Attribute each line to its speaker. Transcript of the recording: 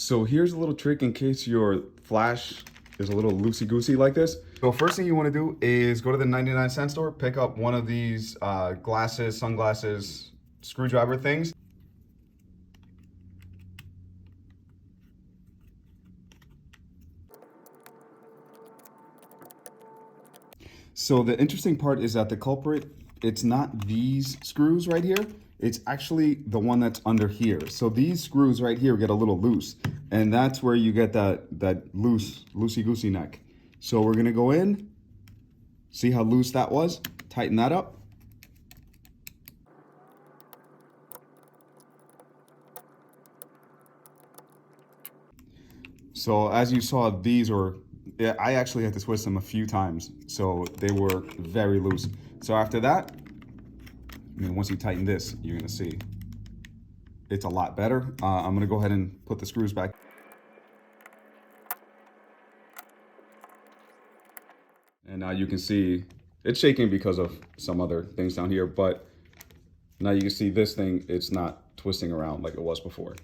Speaker 1: So here's a little trick in case your flash is a little loosey-goosey like this. So first thing you want to do is go to the 99-cent store, pick up one of these sunglasses, screwdriver things. So the interesting part is that the culprit, it's not these screws right here. It's actually the one that's under here. So these screws right here get a little loose, and that's where you get that loosey-goosey neck. So we're gonna go in, see how loose that was, tighten that up. So as you saw, I actually had to twist them a few times, so they were very loose. So after that, once you tighten this, you're gonna see it's a lot better. I'm gonna go ahead and put the screws back. And now you can see it's shaking because of some other things down here, but now you can see this thing, it's not twisting around like it was before.